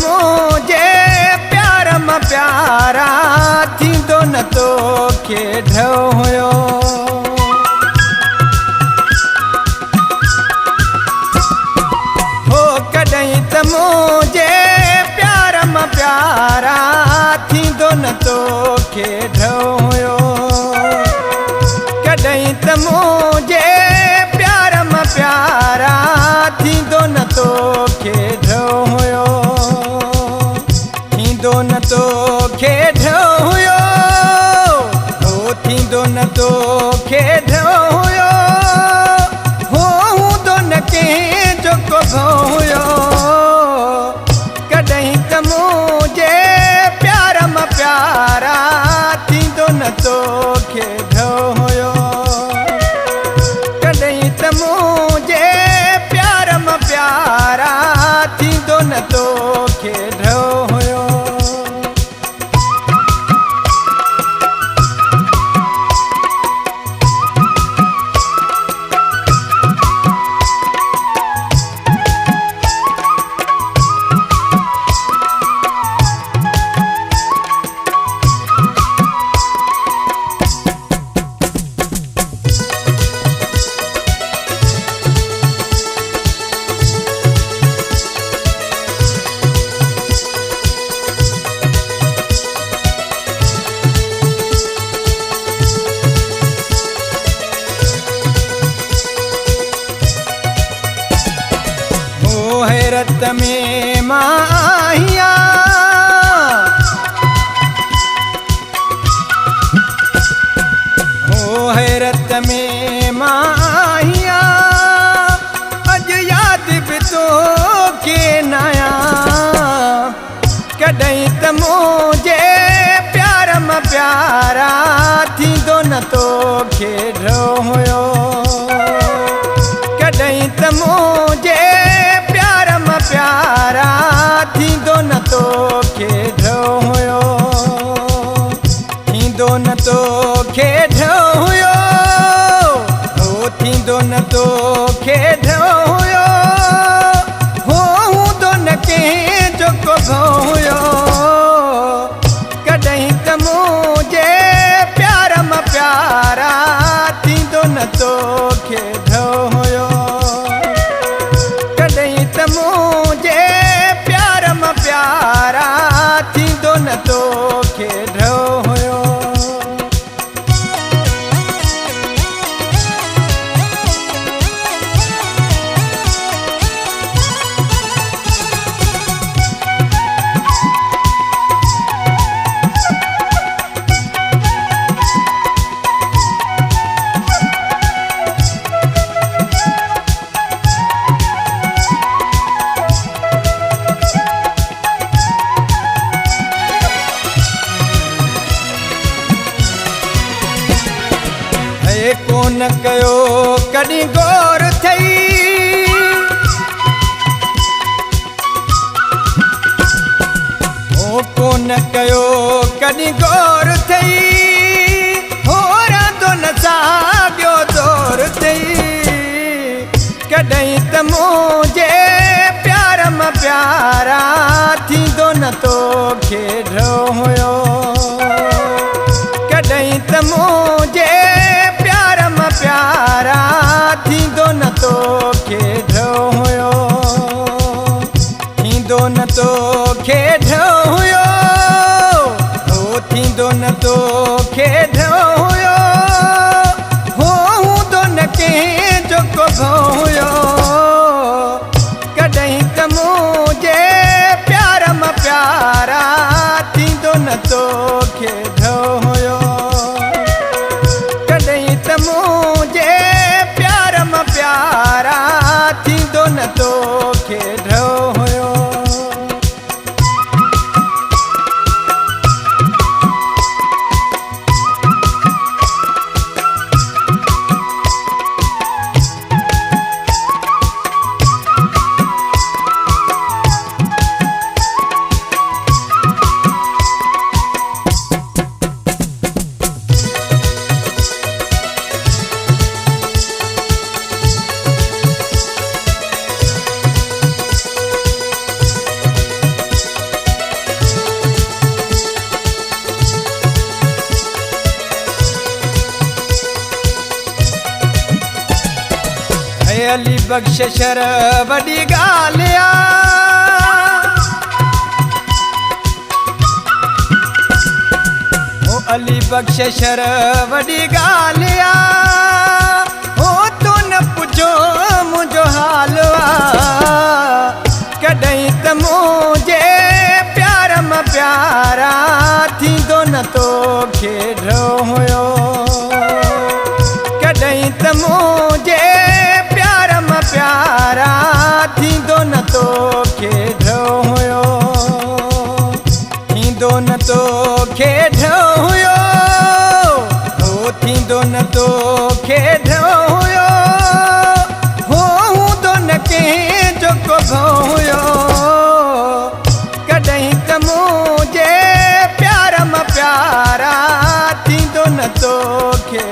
मुझे प्यार में प्यारा थींदो न तोखे ढो हुयो। हो कॾहिं त मुझे प्यार में प्यारा थींदो न तोखे ढो हुयो। कॾहिं त मुझे प्यार में प्यारा थींदो न तोखे ढो हुयो। थींदो न तोखे ढो हुयो। हो थींदो न तोखे ढो हुयो। हो हूंदो न कंहिं जो को भो हुयो। कॾहिं त मुझे प्यार में प्यारा थींदो न तोखे ढो हुयो। कॾहिं त मुझे प्यार में प्यारा थींदो न तोखे ढो हुयो। हैरत में मां आहियां। हो हैरत में मां आहियां। अॼु यादि बि तोखे न आयां। कॾहिं त मुझे प्यार में प्यारा थींदो न तोखे ढो हुयो। कॾहिं त मुझे प्यारा थींदो न तोखे ढो हुयो। थींदो न तोखे ढो हुयो। हो थींदो न तोखे ढो हुयो। हो हूंदो न कंहिं जो को भो हुयो। कॾहिं त मुझे प्यार में प्यारा थींदो न तोखे ढो हुयो। कॾहिं त मुझे प्यार में प्यारा थींदो न तोखे ढो हुयो। कोन कयो कॾहिं गौर थई। हो कोन कयो कॾहिं गौर थई। हो रांदो न साॻियो दौर थई। कॾहिं त मुझे प्यार में प्यारा थींदो न तोखे ढो हुयो। कॾहिं त मुझे प्यारा थींदो न तोखे ढो हुयो। थींदो न तोखे ढो हुयो। हो थींदो न तोखे ढो हुयो। हो हूंदो न कंहिं जो को भो हुयो। कॾहिं त मुझे प्यार में प्यारा थींदो न तोखे ढो हुयो। कॾहिं त मुझे प्यार में प्यारा थींदो न तोखे ढो हुयो। अली बख़्शिशर वॾी ॻाल्हि आ ओ अली बख़्शिशर वॾी ॻाल्हि आ ओ तूं न पुछो मुंहिंजो हाल आ कॾहिं त मुंहिंजे प्यार मां प्यारा थींदो न तोखे ड्रो हुयो कॾहिं त मुंहिंजे प्यार मां प्यारा थींदो न तोखे ड्रो हुयो थींदो न तोखे ड्रो हुयो हो थींदो न तोखे ड्रो हुयो हो हूंदो न कंहिंजो को हुयो कॾहिं त मुंहिंजे प्यार मां प्यारा थींदो न तोखे